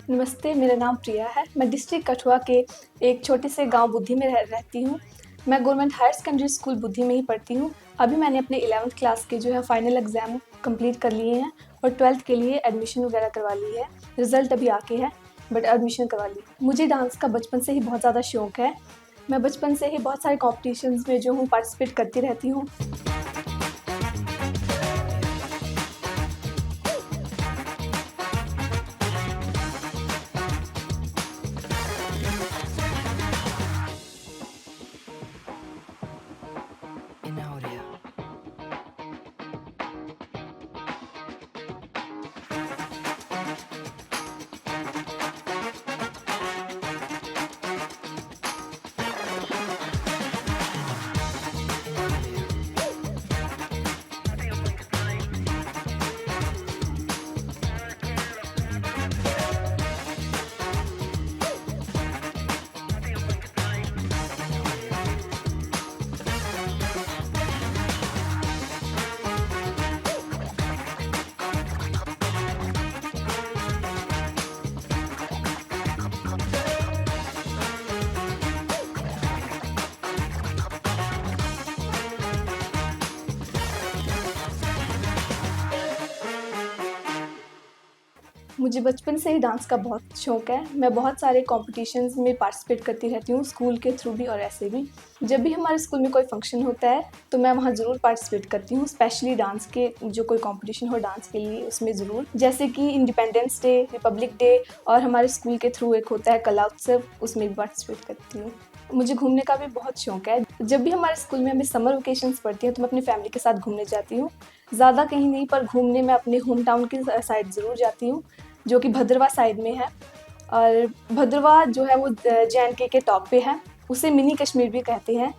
नमस्ते, मेरा नाम प्रिया है। मैं डिस्ट्रिक्ट कठुआ के एक छोटे से गाँव बुद्धि में रहती हूँ। मैं गवर्नमेंट हायर सेकेंडरी स्कूल बुद्धि में ही पढ़ती हूँ। अभी मैंने अपने 11th क्लास के जो है फाइनल एग्ज़ाम कंप्लीट कर लिए हैं और 12th के लिए एडमिशन वगैरह करवा ली है। रिज़ल्ट अभी आके है, बट एडमिशन करवा ली। मुझे डांस का बचपन से ही बहुत ज़्यादा शौक है। मैं बचपन से ही बहुत सारे कॉम्पिटिशन्स में जो हूँ पार्टिसिपेट करती रहती हूँ। In audio. मुझे बचपन से ही डांस का बहुत शौक है। मैं बहुत सारे कॉम्पिटिशन्स में पार्टिसिपेट करती रहती हूँ, स्कूल के थ्रू भी और ऐसे भी। जब भी हमारे स्कूल में कोई फंक्शन होता है तो मैं वहाँ ज़रूर पार्टिसिपेट करती हूँ, स्पेशली डांस के जो कोई कॉम्पिटिशन हो डांस के लिए उसमें ज़रूर। जैसे कि इंडिपेंडेंस डे, रिपब्लिक डे और हमारे स्कूल के थ्रू एक होता है कला उत्सव, उसमें भी पार्टिसिपेट करती हूँ। मुझे घूमने का भी बहुत शौक है। जब भी हमारे स्कूल में हमें समर वेकेशंस पड़ती हैं तो मैं अपनी फैमिली के साथ घूमने जाती हूँ। ज़्यादा कहीं नहीं, पर घूमने मैं अपने होम टाउन की साइड ज़रूर जाती हूँ, जो कि भद्रवाह साइड में है। और भद्रवाह जो है वो जे.एंड.के के टॉप पे है। उसे मिनी कश्मीर भी कहते हैं।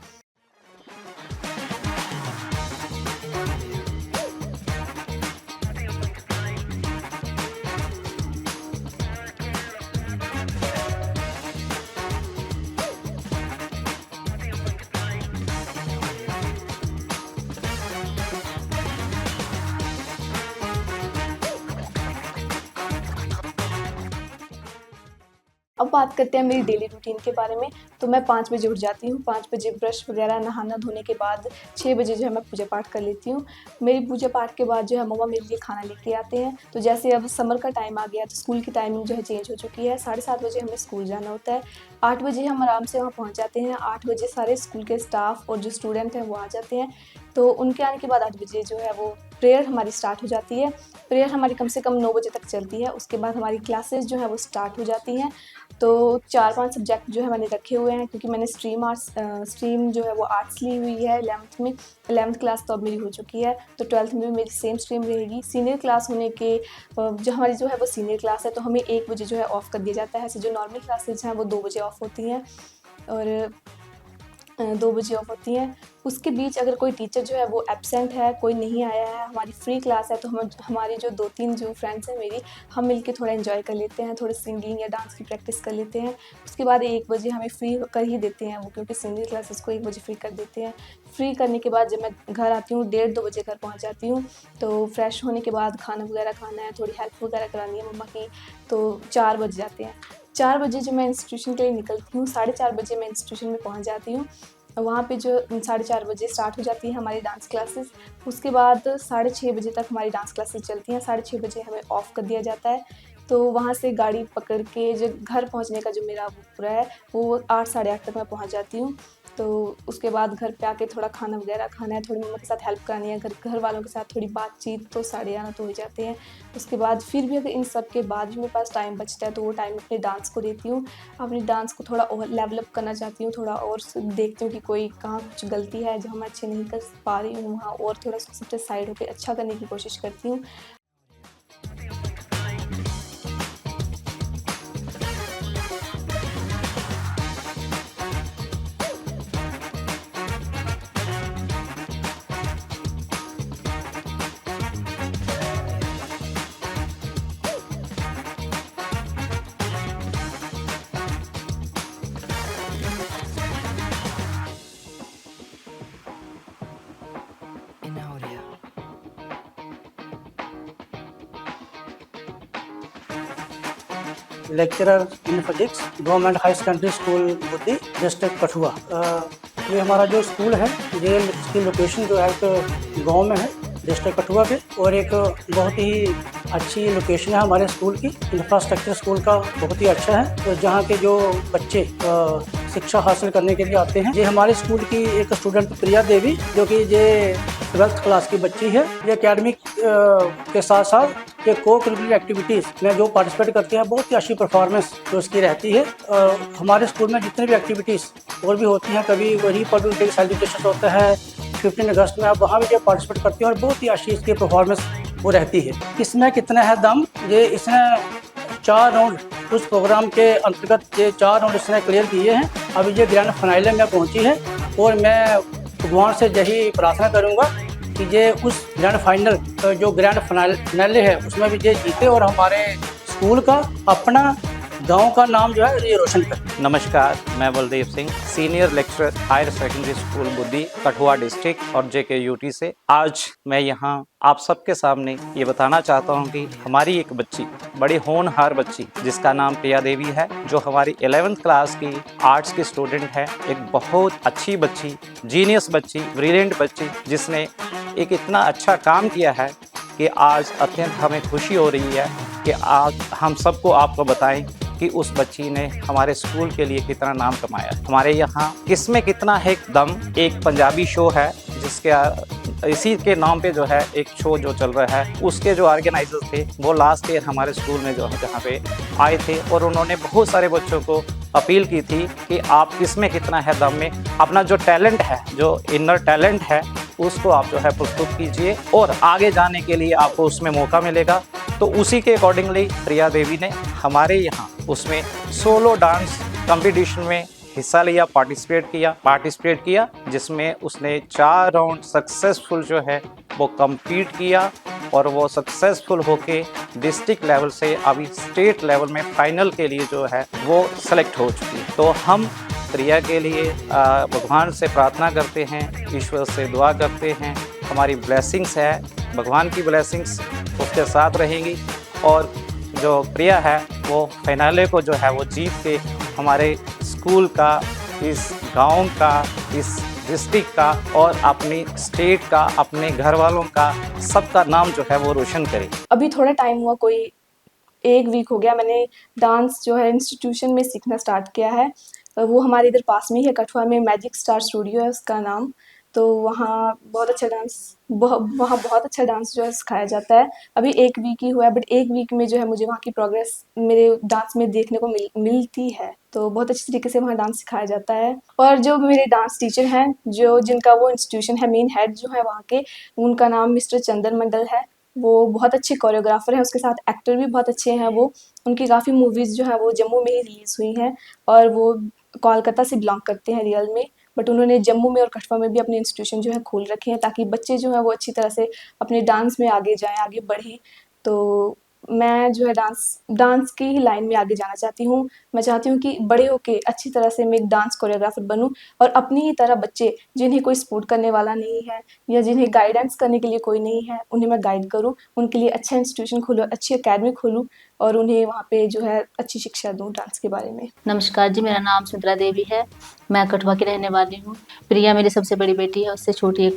अब बात करते हैं मेरी डेली रूटीन के बारे में। तो मैं 5 बजे उठ जाती हूँ। 5 बजे ब्रश वगैरह नहाना धोने के बाद 6 बजे जो है मैं पूजा पाठ कर लेती हूँ। मेरी पूजा पाठ के बाद जो है मम्मा मेरे लिए खाना लेके आते हैं। तो जैसे अब समर का टाइम आ गया तो स्कूल की टाइमिंग जो है चेंज हो चुकी है। 7:30 बजे हमें स्कूल जाना होता है। 8 बजे हम आराम से वहाँ पहुँच जाते हैं। 8 बजे सारे स्कूल के स्टाफ और जो स्टूडेंट हैं वो आ जाते हैं। तो उनके आने के बाद 8 बजे जो है वो प्रेयर हमारी स्टार्ट हो जाती है। प्रेयर हमारी कम से कम 9 बजे तक चलती है। उसके बाद हमारी क्लासेस जो है वो स्टार्ट हो जाती हैं। तो 4-5 सब्जेक्ट जो है मैंने रखे हुए हैं, क्योंकि मैंने स्ट्रीम जो है वो आर्ट्स ली हुई है 11th में। 11th क्लास तो अब मेरी हो चुकी है, तो 12th में भी मेरी सेम स्ट्रीम रहेगी। सीनियर क्लास होने के जो हमारी जो है वो सीनियर क्लास है, तो हमें 1 बजे जो है ऑफ कर दिया जाता है। ऐसे जो नॉर्मल क्लासेज हैं वो 2 बजे ऑफ होती हैं और 2 बजे ऑफ होती हैं। उसके बीच अगर कोई टीचर जो है वो एब्सेंट है, कोई नहीं आया है, हमारी फ्री क्लास है, तो हम हमारी जो 2-3 जो फ्रेंड्स हैं मेरी, हम मिलके थोड़ा एंजॉय कर लेते हैं, थोड़े सिंगिंग या डांस की प्रैक्टिस कर लेते हैं। उसके बाद 1 बजे हमें फ्री कर ही देते हैं वो, क्योंकि सीनियर क्लासेस को 1 बजे फ्री कर देते हैं। फ्री करने के बाद जब मैं घर आती हूँ 1:30-2 बजे घर पहुँच जाती हूँ। तो फ्रेश होने के बाद खाना वगैरह खाना है, थोड़ी हेल्प वगैरह करानी है मम्मा की, तो 4 बज जाते हैं। 4 बजे जब मैं इंस्टीट्यूशन के लिए निकलती हूँ, 4:30 बजे मैं इंस्टीट्यूशन में पहुँच जाती हूँ। वहाँ पे जो 4:30 बजे स्टार्ट हो जाती है हमारी डांस क्लासेस। उसके बाद 6:30 बजे तक हमारी डांस क्लासेस चलती हैं। 6:30 बजे हमें ऑफ कर दिया जाता है। तो वहाँ से गाड़ी पकड़ के जो घर पहुँचने का जो मेरा वो पूरा है, वो 8 साढ़े 8 तक मैं पहुँच जाती हूँ। तो उसके बाद घर पे आके थोड़ा खाना वगैरह खाना है, थोड़ी मम्मा के साथ हेल्प करानी है, घर वालों के साथ थोड़ी बातचीत, तो 11:30 तो हो जाते हैं। उसके बाद फिर भी अगर इन सब के बाद भी मेरे पास टाइम बचता है तो वो टाइम अपने डांस को देती हूँ। अपनी डांस को थोड़ा और लेवल अप करना चाहती हूँ, थोड़ा और देखती हूँ कि कोई कहाँ कुछ गलती है जो मैं अच्छे नहीं कर पा रही हूँ, वहाँ और थोड़ा उसको सबसे साइड होकर अच्छा करने की कोशिश करती हूँ। In audio. Lecturer in physics, government high secondary school बुद्धि, डिस्ट्रिक्ट कठुआ। ये हमारा जो स्कूल है, ये इसकी लोकेशन जो है एक गांव में है, डिस्ट्रिक्ट कठुआ के, और एक बहुत ही अच्छी लोकेशन है हमारे स्कूल की। इंफ्रास्ट्रक्चर स्कूल का बहुत ही अच्छा है, तो जहाँ के जो बच्चे शिक्षा हासिल करने के लिए आते हैं। ये हमारे स्कूल की एक स्टूडेंट प्रिया देवी, जो कि ये 12th क्लास की बच्ची है। ये एकेडमिक के साथ साथ ये को करिकुलर एक्टिविटीज़ में जो पार्टिसिपेट करते हैं, बहुत ही अच्छी परफॉर्मेंस जो उसकी रहती है। हमारे स्कूल में जितनी भी एक्टिविटीज़ और भी होती हैं, कभी रिपब्लिक डे सेलिब्रेशन होता है 15 अगस्त में, आप वहाँ भी जो पार्टिसिपेट करते हैं और बहुत ही अच्छी इसकी परफॉर्मेंस वो रहती है। इसमें कितना है दम, ये इसने 4 राउंड उस प्रोग्राम के अंतर्गत ये 4 राउंड इसने क्लियर किए हैं। अभी ये ग्रैंड फाइनल में पहुंची है, और मैं भगवान से यही प्रार्थना करूंगा कि ये उस ग्रैंड फाइनल जो ग्रैंड फाइनल है उसमें भी ये जीते और हमारे स्कूल का, अपना गांव का नाम जो है ये रोशन करे। नमस्कार, मैं Baldev Singh, senior lecturer higher secondary school Buddhi, Kathua district और JKUT से। आज मैं यहाँ आप सबके सामने ये बताना चाहता हूँ कि हमारी एक बच्ची, बड़ी होनहार बच्ची, जिसका नाम प्रिया देवी है, जो हमारी 11th क्लास की आर्ट्स की स्टूडेंट है। एक बहुत अच्छी बच्ची, जीनियस बच्ची, ब्रिलियंट बच्ची, जिसने एक इतना अच्छा काम किया है कि आज अत्यंत हमें खुशी हो रही है कि आज हम सबको आपको बताएं कि उस बच्ची ने हमारे स्कूल के लिए कितना नाम कमाया। हमारे यहाँ किसमें कितना है दम, एक पंजाबी शो है जिसके इसी के नाम पे जो है एक शो जो चल रहा है, उसके जो ऑर्गेनाइजर्स थे वो लास्ट ईयर हमारे स्कूल में जो है जहाँ पे आए थे, और उन्होंने बहुत सारे बच्चों को अपील की थी कि आप किसमें कितना है दम में अपना जो टैलेंट है, जो इनर टैलेंट है, उसको आप जो है प्रस्तुत कीजिए और आगे जाने के लिए आपको उसमें मौका मिलेगा। तो उसी के अकॉर्डिंगली प्रिया देवी ने हमारे यहाँ उसमें सोलो डांस कंपटीशन में हिस्सा लिया, पार्टिसिपेट किया, जिसमें उसने 4 राउंड सक्सेसफुल जो है वो कंप्लीट किया, और वो सक्सेसफुल होके डिस्ट्रिक्ट लेवल से अभी स्टेट लेवल में फाइनल के लिए जो है वो सेलेक्ट हो चुकी है। तो हम प्रिया के लिए भगवान से प्रार्थना करते हैं, ईश्वर से दुआ करते हैं, हमारी ब्लेसिंग्स है, भगवान की ब्लेसिंग्स उसके साथ रहेंगी, और जो प्रिया है वो फाइनले को जो है वो जीत के हमारे स्कूल का, इस गांव का, इस डिस्ट्रिक्ट का और अपनी स्टेट का, अपने घर वालों का, सबका नाम जो है वो रोशन करे। अभी थोड़ा टाइम हुआ, कोई 1 वीक हो गया, मैंने डांस जो है इंस्टीट्यूशन में सीखना स्टार्ट किया है। वो हमारे इधर पास में ही है, कठुआ में मैजिक स्टार स्टूडियो है उसका नाम। तो वहाँ बहुत अच्छा डांस जो है सिखाया जाता है। अभी 1 वीक ही हुआ है, बट 1 वीक में जो है मुझे वहाँ की प्रोग्रेस मेरे डांस में देखने को मिलती है। तो बहुत अच्छी तरीके से वहाँ डांस सिखाया जाता है। और जो मेरे डांस टीचर हैं, जिनका वो इंस्टीट्यूशन है, मेन हेड जो है वहाँ के, उनका नाम मिस्टर चंदन मंडल है। वो बहुत अच्छे कोरियोग्राफर हैं, उसके साथ एक्टर भी बहुत अच्छे हैं वो। उनकी काफ़ी मूवीज़ जो है वो जम्मू में ही रिलीज़ हुई हैं, और वो कोलकाता से बिलोंग करते हैं रियल में, बट उन्होंने जम्मू में और कठुआ में भी अपने इंस्टीट्यूशन जो है खोल रखे हैं, ताकि बच्चे जो हैं वो अच्छी तरह से अपने डांस में आगे जाएँ, आगे बढ़ें। तो मैं जो है डांस की ही लाइन में आगे जाना चाहती हूँ। मैं चाहती हूँ कि बड़े होके अच्छी तरह से मैं एक डांस कोरियोग्राफर बनूँ, और अपनी ही तरह बच्चे जिन्हें कोई सपोर्ट करने वाला नहीं है या जिन्हें गाइडेंस करने के लिए कोई नहीं है, उन्हें मैं गाइड करूँ, उनके लिए अच्छा इंस्टीट्यूशन खोलूँ, अच्छी अकेडमी खोलूँ, और उन्हें वहाँ पे जो है अच्छी शिक्षा दूँ डांस के बारे में। नमस्कार जी, मेरा नाम सुंदरा देवी है। मैं कठुआ की रहने वाली हूँ। प्रिया मेरी सबसे बड़ी बेटी है, उससे छोटी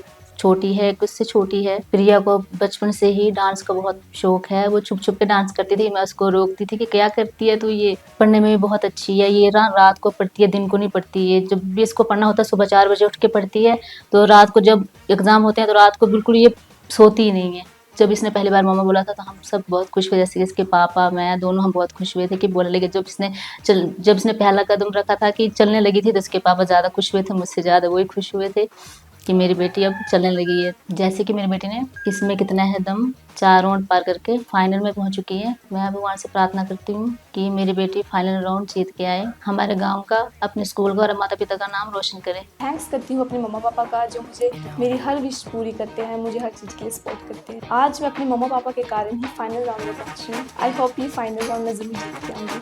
है। प्रिया को बचपन से ही डांस का बहुत शौक है। वो छुप छुप के डांस करती थी, मैं उसको रोकती थी कि क्या करती है तू, ये पढ़ने में भी बहुत अच्छी है, ये रात को पढ़ती है, दिन को नहीं पढ़ती है। जब भी इसको पढ़ना होता है सुबह 4 बजे उठ के पढ़ती है, तो रात को जब एग्जाम होते हैं तो रात को बिल्कुल ये सोती ही नहीं है। जब इसने पहली बार मामा बोला था तो हम सब बहुत खुश हुए, जैसे इसके पापा, मैं दोनों हम बहुत खुश हुए थे कि बोलने लगे। जब इसने पहला कदम रखा था कि चलने लगी थी, तो इसके पापा ज़्यादा खुश हुए थे, मुझसे ज़्यादा वही खुश हुए थे कि मेरी बेटी अब चलने लगी है। जैसे कि मेरी बेटी ने इसमें कितना है दम 4 राउंड पार करके फाइनल में पहुंच चुकी है। मैं भगवान से प्रार्थना करती हूँ कि मेरी बेटी फाइनल राउंड जीत के आए, हमारे गांव का, अपने स्कूल का और माता पिता का नाम रोशन करे। थैंक्स करती हूँ अपने मम्मा पापा का, जो मुझे मेरी हर विश पूरी करते हैं, मुझे हर चीज़ के लिए सपोर्ट करते हैं। आज मैं अपने मम्मा पापा के कारण ही फाइनल राउंड में पहुँची हूँ। आई होप ये फाइनल राउंड में ज़रूर जीत के आऊँगी।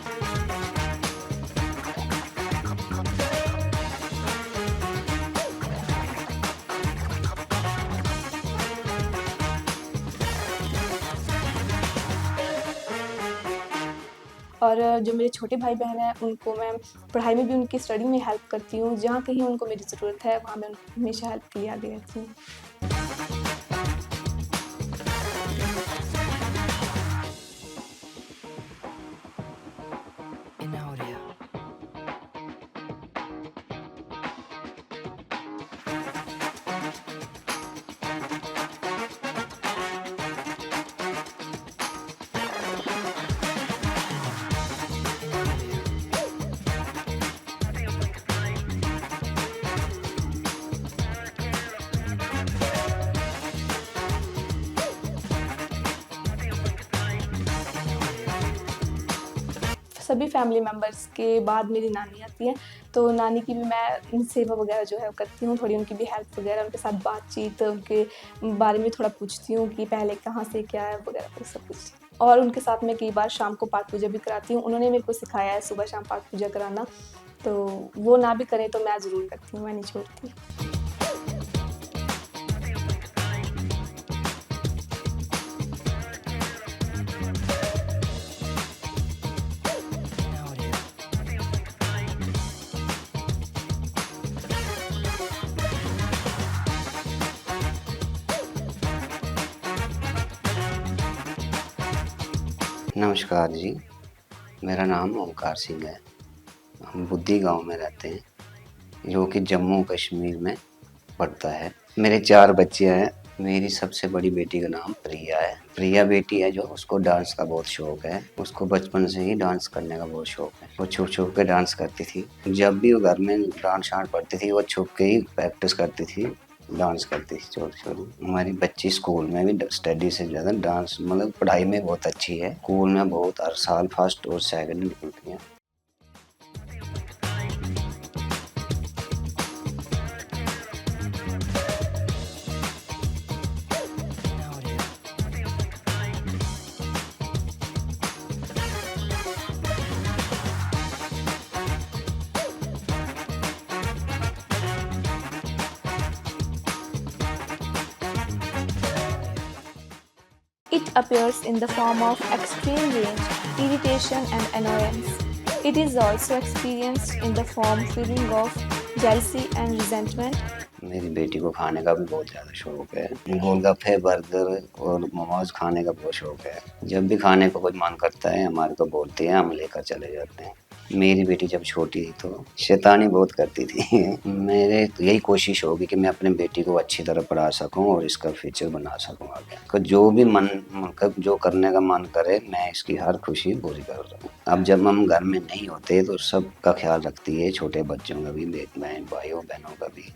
और जो मेरे छोटे भाई बहन हैं उनको मैं पढ़ाई में भी उनकी स्टडी में हेल्प करती हूँ। जहाँ कहीं उनको मेरी ज़रूरत है वहाँ मैं उनको हमेशा हेल्प के लिए आगे रहती हूँ। सभी फैमिली मेम्बर्स के बाद मेरी नानी आती है, तो नानी की भी मैं सेवा वगैरह जो है वो करती हूँ, थोड़ी उनकी भी हेल्प वगैरह, उनके साथ बातचीत, उनके बारे में थोड़ा पूछती हूँ कि पहले कहाँ से क्या है वगैरह वो सब कुछ। और उनके साथ मैं कई बार शाम को पाठ पूजा भी कराती हूँ। उन्होंने मेरे को सिखाया है सुबह शाम पाठ पूजा कराना, तो वो ना भी करें तो मैं ज़रूर करती हूँ, मैं नहीं छोड़ती। नमस्कार जी, मेरा नाम ओमकार सिंह है। हम बुद्धि गांव में रहते हैं, जो कि जम्मू कश्मीर में पड़ता है। मेरे 4 बच्चे हैं। मेरी सबसे बड़ी बेटी का नाम प्रिया है। प्रिया बेटी है जो उसको डांस का बहुत शौक है। उसको बचपन से ही डांस करने का बहुत शौक है। वो छुप छुप के डांस करती थी। जब भी वो घर में डांस शांट पढ़ती थी वो छुप के ही प्रैक्टिस करती थी, डांस करती थी छोटी छोटी। हमारी बच्ची स्कूल में भी स्टडी से ज़्यादा डांस मतलब पढ़ाई में बहुत अच्छी है। स्कूल में बहुत हर साल फर्स्ट और सेकंड निकलती है। It appears in the form of extreme rage, irritation and annoyance. It is also experienced in the form feeling of jealousy and resentment. मेरी बेटी को खाने का भी बहुत ज़्यादा शौक है। गोलगप्पे, बर्गर और मोमोज खाने का बहुत शौक है। जब भी खाने को कुछ मन करता है हमारे को बोलती है, हम लेकर चले जाते हैं। मेरी बेटी जब छोटी थी तो शैतानी बहुत करती थी। मेरे तो यही कोशिश होगी कि मैं अपनी बेटी को अच्छी तरह पढ़ा सकूं और इसका फ्यूचर बना सकूं आगे। तो जो भी जो करने का मन करे मैं इसकी हर खुशी पूरी कर रहा हूँ। अब जब हम घर में नहीं होते तो सबका ख्याल रखती है, छोटे बच्चों का भी, बहन भाइयों बहनों का भी।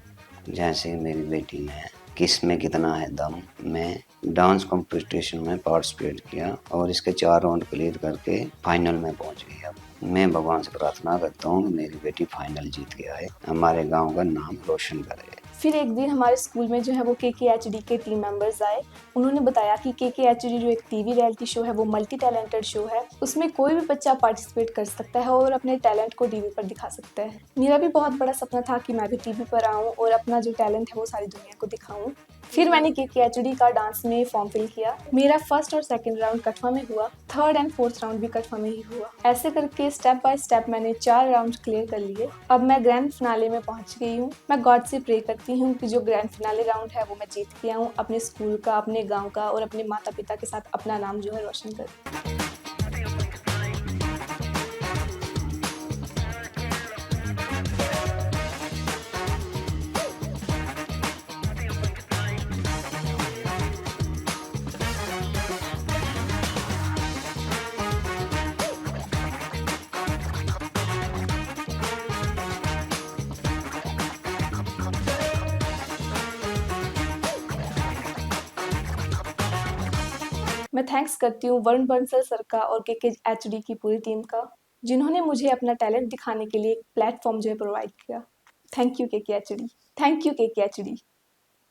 जैसे मेरी बेटी ने किस में कितना है दम में डांस कंपटीशन में पार्टिसिपेट किया और इसके 4 राउंड क्लियर करके फाइनल में पहुंच गई। अब मैं भगवान से प्रार्थना करता हूँ कि मेरी बेटी फाइनल जीत के आए, हमारे गांव का नाम रोशन करे। फिर एक दिन हमारे स्कूल में जो है वो KKHD के टीम मेंबर्स आए। उन्होंने बताया कि KKHD जो एक टीवी रियलिटी शो है वो मल्टी टैलेंटेड शो है, उसमें कोई भी बच्चा पार्टिसिपेट कर सकता है और अपने टैलेंट को टीवी पर दिखा सकता है। मेरा भी बहुत बड़ा सपना था कि मैं भी टीवी पर आऊँ और अपना जो टैलेंट है वो सारी दुनिया को दिखाऊँ। फिर मैंने KKHD का डांस में फॉर्म फिल किया। मेरा फर्स्ट और सेकंड राउंड कठवा में हुआ, थर्ड एंड फोर्थ राउंड भी कठवा में ही हुआ। ऐसे करके स्टेप बाय स्टेप मैंने 4 राउंड क्लियर कर लिए। अब मैं ग्रैंड फिनाले में पहुंच गई हूँ। मैं गॉड से प्रे करती हूँ कि जो ग्रैंड फिनाले राउंड है वो मैं जीत के आऊँ, अपने स्कूल का, अपने गाँव का और अपने माता पिता के साथ अपना नाम जो है रोशन करूँ। मैं थैंक्स करती हूँ वरुण बंसल सर का और KKHD की पूरी टीम का, जिन्होंने मुझे अपना टैलेंट दिखाने के लिए एक प्लेटफॉर्म जो है प्रोवाइड किया। Thank you KKHD। Thank you KKHD।